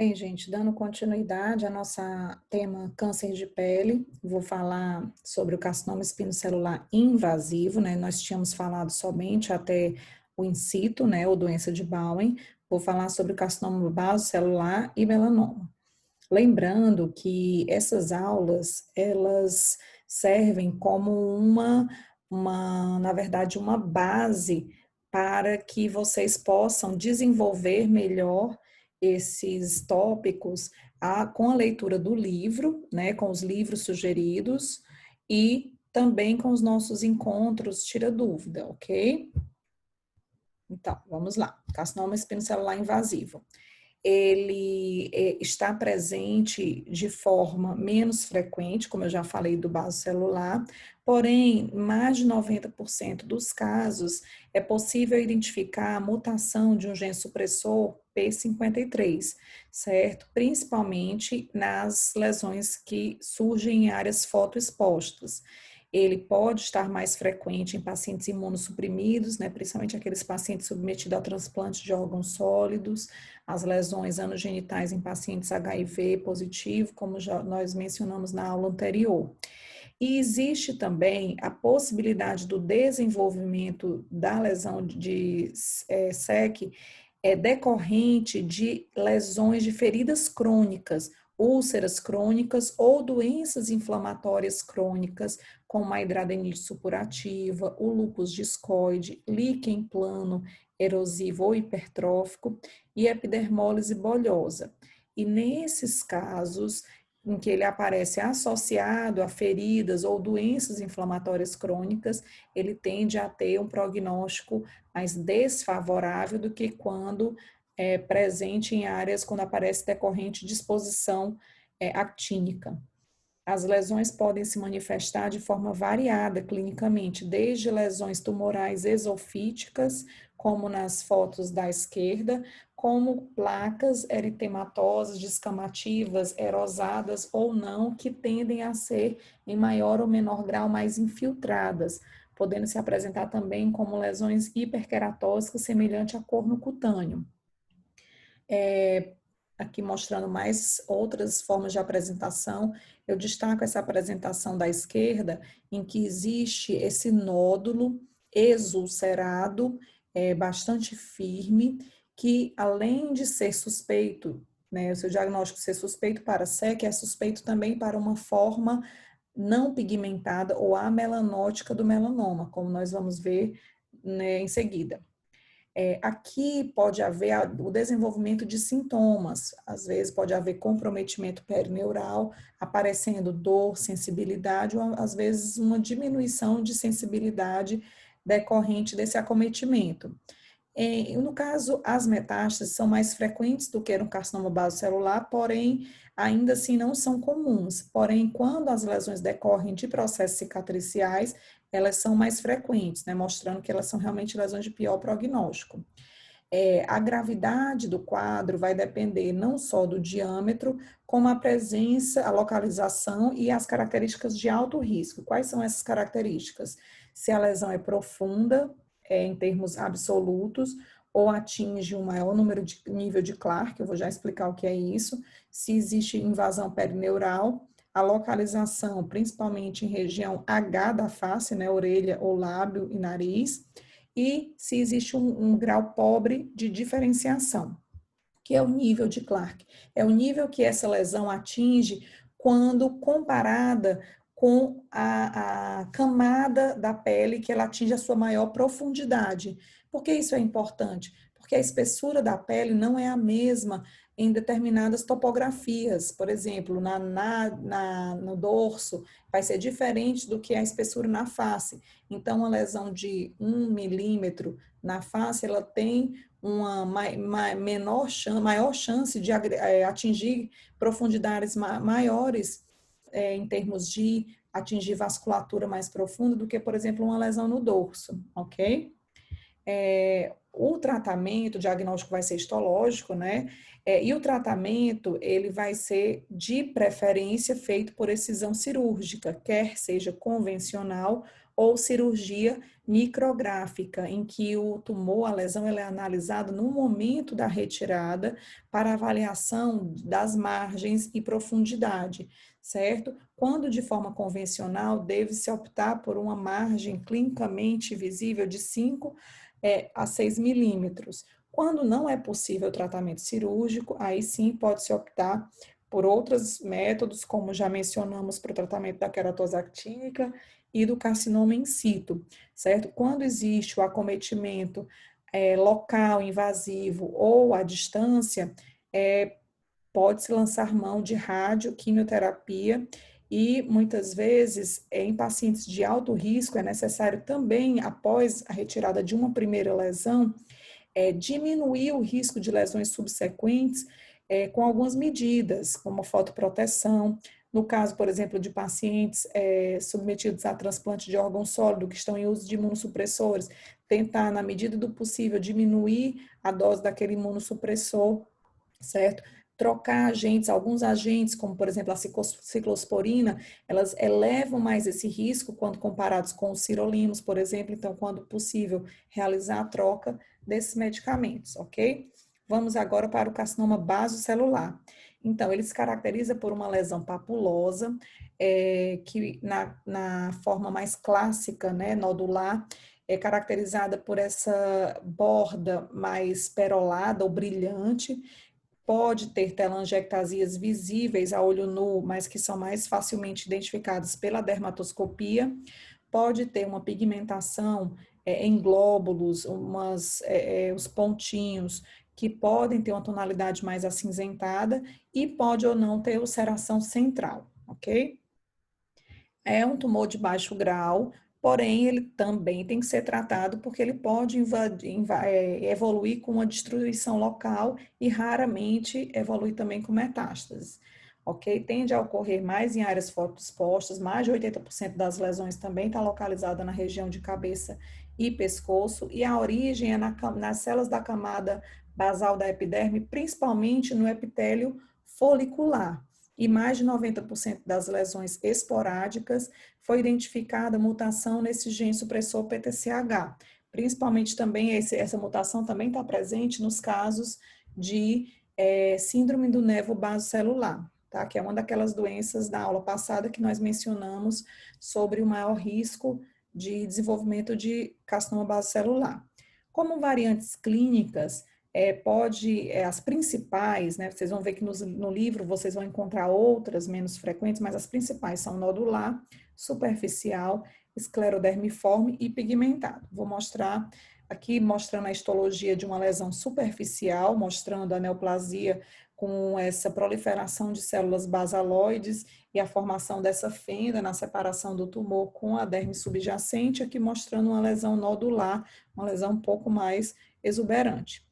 Bem, gente, dando continuidade ao nosso tema câncer de pele, vou falar sobre o carcinoma espinocelular invasivo, né? Nós tínhamos falado somente até o in situ, né, ou doença de Bowen. Vou falar sobre o carcinoma basocelular e melanoma. Lembrando que essas aulas, elas servem como na verdade, uma base para que vocês possam desenvolver melhor esses tópicos com a leitura do livro, né, com os livros sugeridos e também com os nossos encontros tira dúvida, ok? Então, vamos lá. Carcinoma espinocelular invasivo. Ele está presente de forma menos frequente, como eu já falei do vaso celular, porém, mais de 90% dos casos é possível identificar a mutação de um gene supressor P53, certo? Principalmente nas lesões que surgem em áreas fotoexpostas. Ele pode estar mais frequente em pacientes imunossuprimidos, né, principalmente aqueles pacientes submetidos ao transplante de órgãos sólidos, as lesões anogenitais em pacientes HIV positivo, como já nós mencionamos na aula anterior. E existe também a possibilidade do desenvolvimento da lesão de SEC decorrente de lesões de feridas crônicas, úlceras crônicas ou doenças inflamatórias crônicas, como a hidradenite supurativa, o lúpus discoide, líquen plano, erosivo ou hipertrófico e epidermólise bolhosa. E nesses casos, em que ele aparece associado a feridas ou doenças inflamatórias crônicas, ele tende a ter um prognóstico mais desfavorável do que quando é presente em áreas quando aparece decorrente de exposição actínica. As lesões podem se manifestar de forma variada clinicamente, desde lesões tumorais exofíticas, como nas fotos da esquerda, como placas eritematosas, descamativas, erosadas ou não, que tendem a ser, em maior ou menor grau, mais infiltradas, podendo se apresentar também como lesões hiperqueratóxicas, semelhante a corno cutâneo. Aqui mostrando mais outras formas de apresentação, eu destaco essa apresentação da esquerda, em que existe esse nódulo exulcerado, bastante firme, que além de ser suspeito, né, o seu diagnóstico ser suspeito para SEC, é suspeito também para uma forma não pigmentada ou amelanótica do melanoma, como nós vamos ver, né, em seguida. Aqui pode haver o desenvolvimento de sintomas, às vezes pode haver comprometimento perineural, aparecendo dor, sensibilidade, ou às vezes uma diminuição de sensibilidade decorrente desse acometimento. No caso, as metástases são mais frequentes do que no carcinoma basocelular, porém, ainda assim não são comuns. Porém, quando as lesões decorrem de processos cicatriciais, elas são mais frequentes, né, mostrando que elas são realmente lesões de pior prognóstico. A gravidade do quadro vai depender não só do diâmetro, como a presença, a localização e as características de alto risco. Quais são essas características? Se a lesão é profunda, em termos absolutos, ou atinge um maior número de nível de Clark, eu vou já explicar o que é isso, se existe invasão perineural, a localização, principalmente em região H da face, né, orelha ou lábio e nariz, e se existe um grau pobre de diferenciação, que é o nível de Clark. É o nível que essa lesão atinge quando comparada com a camada da pele que ela atinge a sua maior profundidade. Por que isso é importante? Porque a espessura da pele não é a mesma em determinadas topografias. Por exemplo, no dorso vai ser diferente do que a espessura na face. Então, uma lesão de 1 milímetro na face, ela tem uma maior chance de atingir profundidades maiores em termos de atingir vasculatura mais profunda do que, por exemplo, uma lesão no dorso, ok? O tratamento, o diagnóstico vai ser histológico, né? E o tratamento, ele vai ser, de preferência, feito por excisão cirúrgica, quer seja convencional ou cirurgia micrográfica, em que o tumor, a lesão, ela é analisada no momento da retirada para avaliação das margens e profundidade, certo? Quando de forma convencional, deve-se optar por uma margem clinicamente visível de 5 a 6 milímetros. Quando não é possível o tratamento cirúrgico, aí sim pode-se optar por outros métodos, como já mencionamos, para o tratamento da queratose actínica e do carcinoma in situ, certo? Quando existe o acometimento local, invasivo ou à distância, pode-se lançar mão de radioquimioterapia e muitas vezes em pacientes de alto risco é necessário também, após a retirada de uma primeira lesão, diminuir o risco de lesões subsequentes com algumas medidas, como fotoproteção. No caso, por exemplo, de pacientes submetidos a transplante de órgão sólido, que estão em uso de imunossupressores, tentar, na medida do possível, diminuir a dose daquele imunossupressor, certo? Trocar agentes, alguns agentes, como por exemplo a ciclosporina, elas elevam mais esse risco quando comparados com os sirolimus, por exemplo. Então, quando possível, realizar a troca desses medicamentos, ok? Vamos agora para o carcinoma basocelular. Então, ele se caracteriza por uma lesão papulosa, que na forma mais clássica, né, nodular, é caracterizada por essa borda mais perolada ou brilhante. Pode ter telangiectasias visíveis a olho nu, mas que são mais facilmente identificadas pela dermatoscopia. Pode ter uma pigmentação em glóbulos, os pontinhos, que podem ter uma tonalidade mais acinzentada e pode ou não ter ulceração central, ok? É um tumor de baixo grau, porém ele também tem que ser tratado porque ele pode evoluir com uma destruição local e raramente evolui também com metástases. Ok? Tende a ocorrer mais em áreas fotoexpostas, mais de 80% das lesões também está localizada na região de cabeça e pescoço, e a origem é nas células da camada basal da epiderme, principalmente no epitélio folicular. E mais de 90% das lesões esporádicas foi identificada mutação nesse gene supressor PTCH. Principalmente também, essa mutação também está presente nos casos de síndrome do nevo basocelular, tá? Que é uma daquelas doenças da aula passada que nós mencionamos sobre o maior risco de desenvolvimento de carcinoma basocelular. Como variantes clínicas, as principais, né, vocês vão ver que no livro vocês vão encontrar outras menos frequentes, mas as principais são nodular, superficial, esclerodermiforme e pigmentado. Vou mostrar aqui, mostrando a histologia de uma lesão superficial, mostrando a neoplasia com essa proliferação de células basaloides e a formação dessa fenda na separação do tumor com a derme subjacente, aqui mostrando uma lesão nodular, uma lesão um pouco mais exuberante.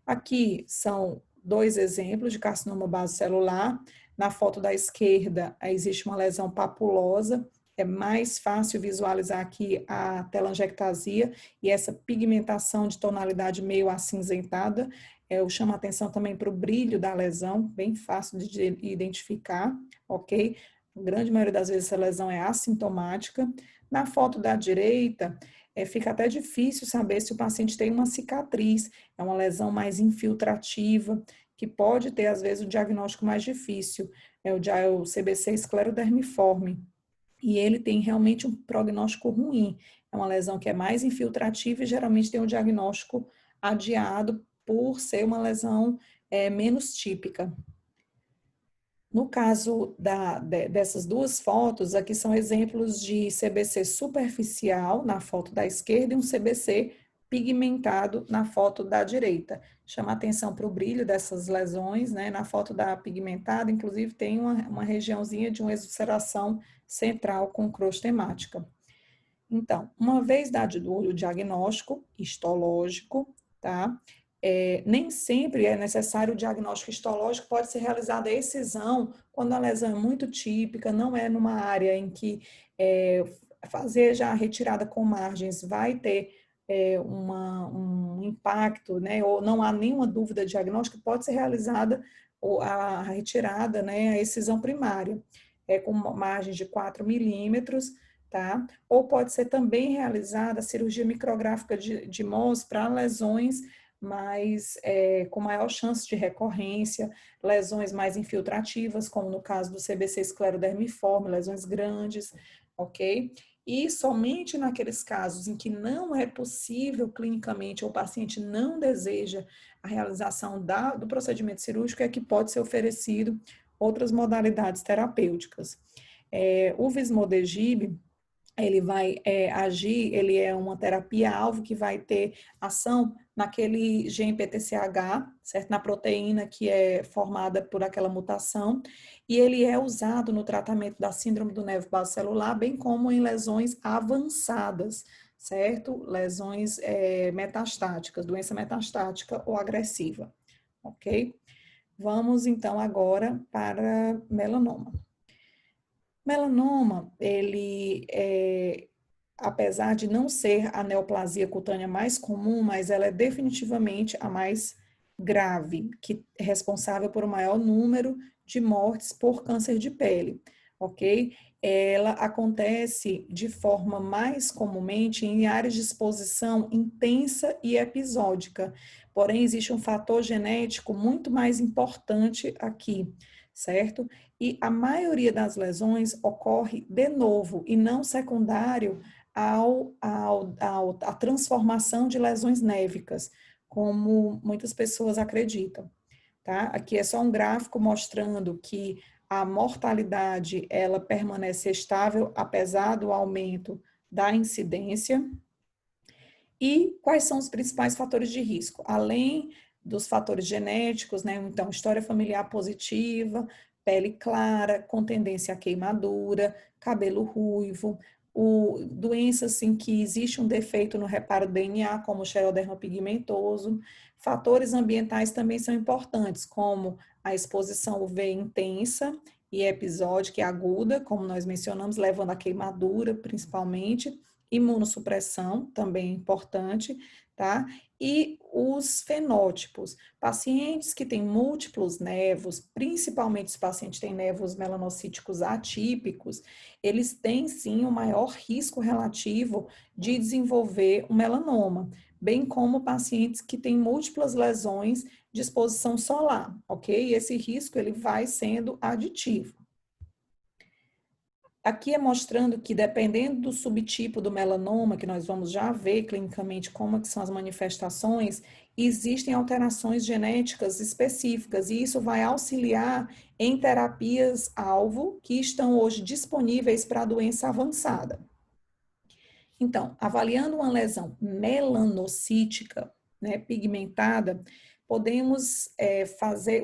Aqui são dois exemplos de carcinoma basocelular. Na foto da esquerda, existe uma lesão papulosa. É mais fácil visualizar aqui a telangiectasia e essa pigmentação de tonalidade meio acinzentada. Eu chamo a atenção também para o brilho da lesão, bem fácil de identificar, ok? A grande maioria das vezes essa lesão é assintomática. Na foto da direita, fica até difícil saber se o paciente tem uma cicatriz, é uma lesão mais infiltrativa, que pode ter, às vezes, o diagnóstico mais difícil, o CBC esclerodermiforme, e ele tem realmente um prognóstico ruim, é uma lesão que é mais infiltrativa e geralmente tem um diagnóstico adiado por ser uma lesão menos típica. No caso dessas duas fotos, aqui são exemplos de CBC superficial na foto da esquerda e um CBC pigmentado na foto da direita. Chama atenção para o brilho dessas lesões, né? Na foto da pigmentada, inclusive, tem uma regiãozinha de uma exulceração central com crosta hemática. Então, uma vez dado o diagnóstico histológico, tá? Nem sempre é necessário o diagnóstico histológico, pode ser realizada a excisão quando a lesão é muito típica, não é numa área em que fazer já a retirada com margens vai ter um impacto, né, ou não há nenhuma dúvida diagnóstica, pode ser realizada a retirada, né, a excisão primária, com margens de 4 milímetros, tá? Ou pode ser também realizada a cirurgia micrográfica de Mohs para lesões com maior chance de recorrência, lesões mais infiltrativas, como no caso do CBC esclerodermiforme, lesões grandes, ok? E somente naqueles casos em que não é possível clinicamente, ou o paciente não deseja a realização do procedimento cirúrgico, é que pode ser oferecido outras modalidades terapêuticas. O Vismodegib, ele vai agir, ele é uma terapia-alvo que vai ter ação naquele gene PTCH, certo? Na proteína que é formada por aquela mutação, e ele é usado no tratamento da síndrome do nervo basocelular, bem como em lesões avançadas, certo? Lesões metastáticas, doença metastática ou agressiva, ok? Vamos então agora para melanoma. Melanoma, apesar de não ser a neoplasia cutânea mais comum, mas ela é definitivamente a mais grave, que é responsável por o maior número de mortes por câncer de pele, ok? Ela acontece de forma mais comumente em áreas de exposição intensa e episódica, porém existe um fator genético muito mais importante aqui, certo? E a maioria das lesões ocorre de novo e não secundário à transformação de lesões névicas, como muitas pessoas acreditam, tá? Aqui é só um gráfico mostrando que a mortalidade, ela permanece estável apesar do aumento da incidência. E quais são os principais fatores de risco? Além dos fatores genéticos, né? Então, história familiar positiva, pele clara, com tendência à queimadura, cabelo ruivo, doenças em que existe um defeito no reparo do DNA, como o xeroderma pigmentoso. Fatores ambientais também são importantes, como a exposição UV intensa e episódica e aguda, como nós mencionamos, levando à queimadura, principalmente. Imunossupressão, também importante, tá? E os fenótipos. Pacientes que têm múltiplos nevos, principalmente os pacientes que têm nevos melanocíticos atípicos, eles têm sim um maior risco relativo de desenvolver um melanoma, bem como pacientes que têm múltiplas lesões de exposição solar, ok? E esse risco ele vai sendo aditivo. Aqui é mostrando que, dependendo do subtipo do melanoma, que nós vamos já ver clinicamente como que são as manifestações, existem alterações genéticas específicas, e isso vai auxiliar em terapias-alvo que estão hoje disponíveis para a doença avançada. Então, avaliando uma lesão melanocítica, né, pigmentada, podemos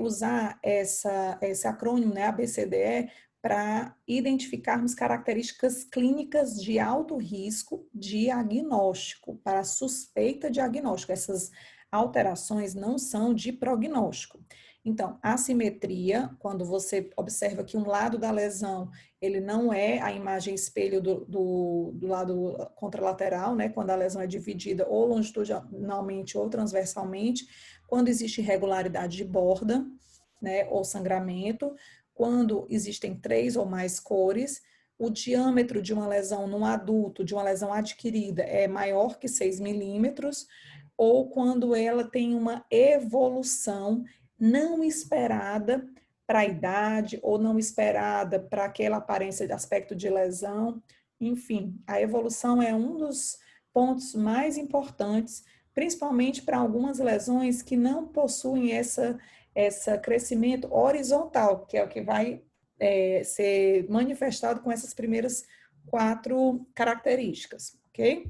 usar esse acrônimo, né, ABCDE, para identificarmos características clínicas de alto risco diagnóstico, para suspeita diagnóstico. Essas alterações não são de prognóstico. Então, assimetria, quando você observa que um lado da lesão, ele não é a imagem espelho do lado contralateral, né? Quando a lesão é dividida ou longitudinalmente ou transversalmente, quando existe irregularidade de borda, né? Ou sangramento, quando existem 3 ou mais cores, o diâmetro de uma lesão num adulto, de uma lesão adquirida, é maior que 6 milímetros, ou quando ela tem uma evolução não esperada para a idade, ou não esperada para aquela aparência de aspecto de lesão. Enfim, a evolução é um dos pontos mais importantes, principalmente para algumas lesões que não possuem esse crescimento horizontal, que é o que vai ser manifestado com essas primeiras 4 características, ok?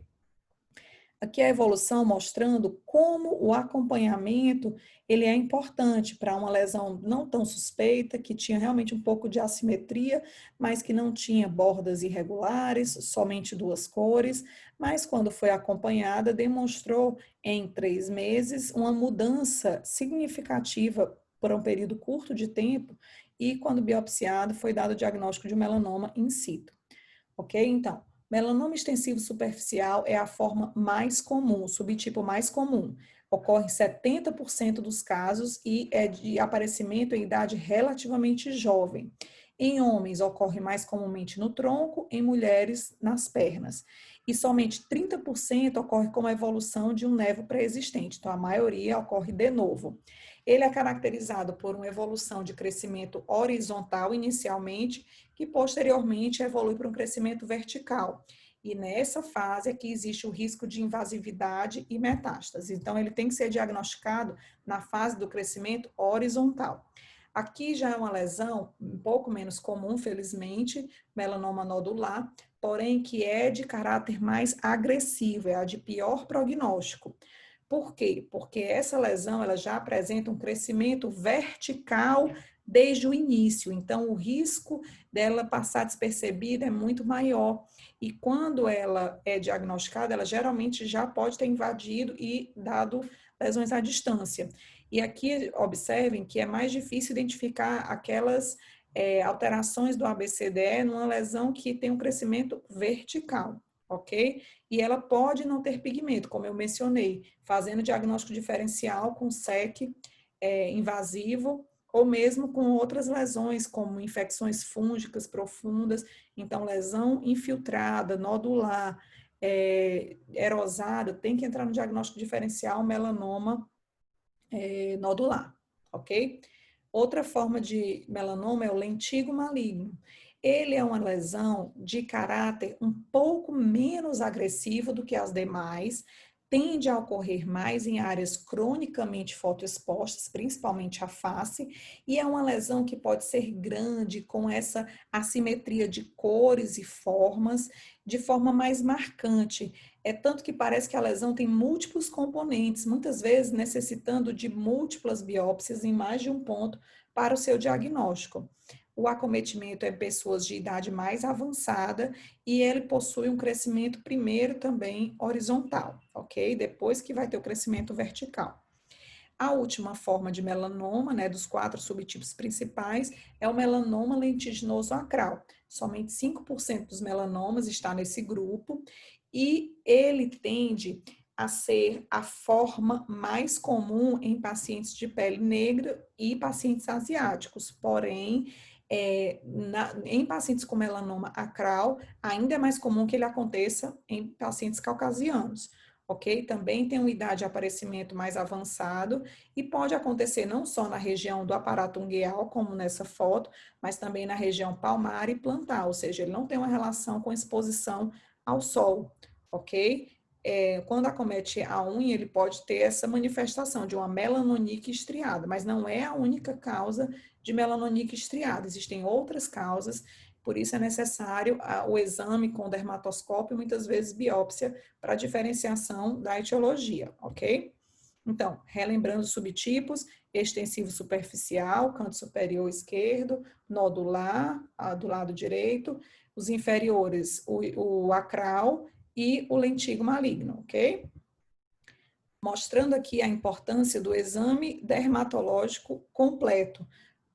Aqui a evolução mostrando como o acompanhamento ele é importante para uma lesão não tão suspeita, que tinha realmente um pouco de assimetria, mas que não tinha bordas irregulares, somente 2 cores, mas quando foi acompanhada, demonstrou em 3 meses uma mudança significativa por um período curto de tempo, e quando biopsiado, foi dado o diagnóstico de melanoma in situ. Ok? Então, melanoma extensivo superficial é a forma mais comum, o subtipo mais comum. Ocorre em 70% dos casos e é de aparecimento em idade relativamente jovem. Em homens, ocorre mais comumente no tronco, em mulheres, nas pernas. E somente 30% ocorre como evolução de um nevo pré-existente. Então, a maioria ocorre de novo. Ele é caracterizado por uma evolução de crescimento horizontal inicialmente, que posteriormente evolui para um crescimento vertical. E nessa fase é que existe o risco de invasividade e metástase. Então, ele tem que ser diagnosticado na fase do crescimento horizontal. Aqui já é uma lesão um pouco menos comum, felizmente, melanoma nodular, porém que é de caráter mais agressivo, é a de pior prognóstico. Por quê? Porque essa lesão ela já apresenta um crescimento vertical desde o início, então o risco dela passar despercebida é muito maior. E quando ela é diagnosticada, ela geralmente já pode ter invadido e dado lesões à distância. E aqui observem que é mais difícil identificar aquelas alterações do ABCDE numa lesão que tem um crescimento vertical, ok? E ela pode não ter pigmento, como eu mencionei, fazendo diagnóstico diferencial com SEC invasivo ou mesmo com outras lesões, como infecções fúngicas profundas, então lesão infiltrada, nodular, erosada, tem que entrar no diagnóstico diferencial melanoma nodular, ok? Outra forma de melanoma é o lentigo maligno. Ele é uma lesão de caráter um pouco menos agressivo do que as demais, tende a ocorrer mais em áreas cronicamente fotoexpostas, principalmente a face, e é uma lesão que pode ser grande, com essa assimetria de cores e formas, de forma mais marcante. É tanto que parece que a lesão tem múltiplos componentes, muitas vezes necessitando de múltiplas biópsias em mais de um ponto para o seu diagnóstico. O acometimento é em pessoas de idade mais avançada e ele possui um crescimento primeiro também horizontal, ok? Depois que vai ter o crescimento vertical. A última forma de melanoma, né, dos 4 subtipos principais, é o melanoma lentiginoso acral. Somente 5% dos melanomas está nesse grupo e ele tende a ser a forma mais comum em pacientes de pele negra e pacientes asiáticos. Porém, em pacientes com melanoma acral, ainda é mais comum que ele aconteça em pacientes caucasianos. Ok? Também tem uma idade de aparecimento mais avançado e pode acontecer não só na região do aparato ungueal, como nessa foto, mas também na região palmar e plantar, ou seja, ele não tem uma relação com exposição ao sol, ok? Quando acomete a unha, ele pode ter essa manifestação de uma melanonique estriada, mas não é a única causa de melanonique estriada, existem outras causas, por isso é necessário o exame com dermatoscópio, muitas vezes biópsia, para diferenciação da etiologia, ok? Então, relembrando os subtipos, extensivo superficial, canto superior esquerdo, nodular, do lado direito, os inferiores, o acral e o lentigo maligno, ok? Mostrando aqui a importância do exame dermatológico completo,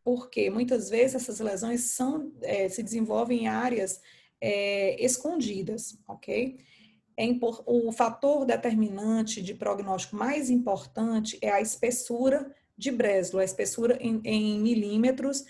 porque muitas vezes essas lesões se desenvolvem em áreas escondidas, ok? O fator determinante de prognóstico mais importante é a espessura de Breslow, a espessura em milímetros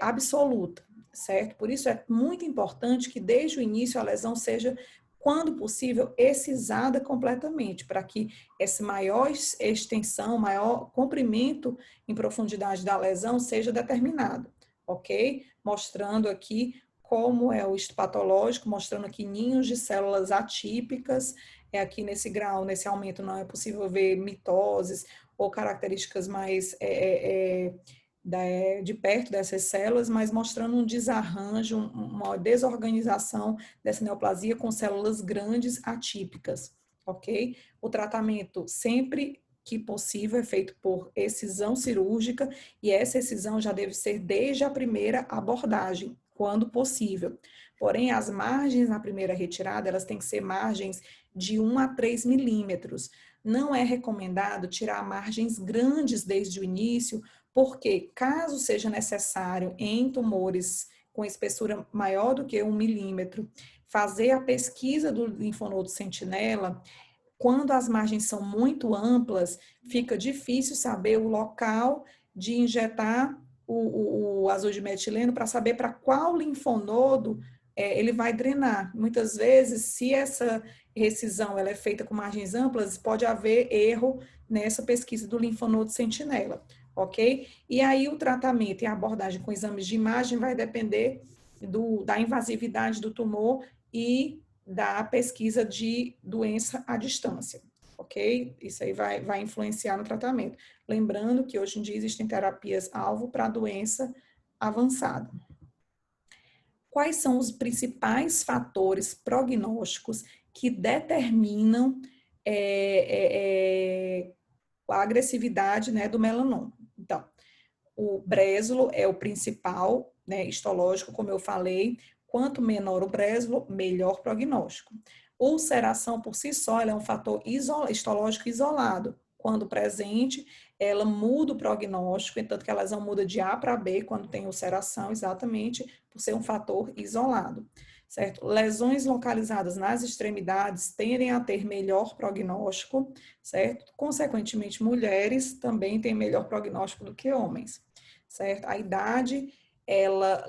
absoluta, certo? Por isso é muito importante que desde o início a lesão seja, quando possível, excisada completamente, para que essa maior extensão, maior comprimento em profundidade da lesão seja determinado, ok? Mostrando aqui como é o histopatológico, mostrando aqui ninhos de células atípicas, aqui nesse grau, nesse aumento, não é possível ver mitoses ou características mais de perto dessas células, mas mostrando um desarranjo, uma desorganização dessa neoplasia com células grandes atípicas, ok? O tratamento sempre que possível é feito por excisão cirúrgica e essa excisão já deve ser desde a primeira abordagem, quando possível. Porém, as margens na primeira retirada, elas têm que ser margens de 1 a 3 milímetros. Não é recomendado tirar margens grandes desde o início, porque caso seja necessário em tumores com espessura maior do que 1 milímetro, fazer a pesquisa do linfonodo sentinela, quando as margens são muito amplas, fica difícil saber o local de injetar o azul de metileno para saber para qual linfonodo ele vai drenar. Muitas vezes, se essa recisão ela é feita com margens amplas, pode haver erro nessa pesquisa do linfonodo sentinela, ok? E aí o tratamento e a abordagem com exames de imagem vai depender da invasividade do tumor e da pesquisa de doença à distância, ok? Isso aí vai influenciar no tratamento. Lembrando que hoje em dia existem terapias-alvo para doença avançada. Quais são os principais fatores prognósticos que determinam a agressividade, né, do melanoma? Então, o brésulo é o principal, né, histológico, como eu falei. Quanto menor o brésulo, melhor prognóstico. Ulceração por si só, ela é um fator histológico isolado. Quando presente, ela muda o prognóstico, tanto que a lesão muda de A para B quando tem ulceração, exatamente por ser um fator isolado, certo? Lesões localizadas nas extremidades tendem a ter melhor prognóstico, certo? Consequentemente, mulheres também têm melhor prognóstico do que homens, certo? A idade,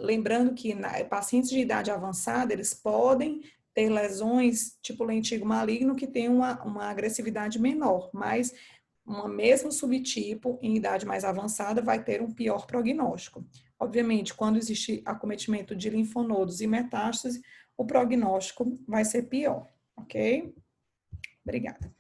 lembrando que pacientes de idade avançada, eles podem ter lesões tipo lentigo maligno que tem uma agressividade menor, mas um mesmo subtipo em idade mais avançada vai ter um pior prognóstico. Obviamente, quando existe acometimento de linfonodos e metástase, o prognóstico vai ser pior, ok? Obrigada.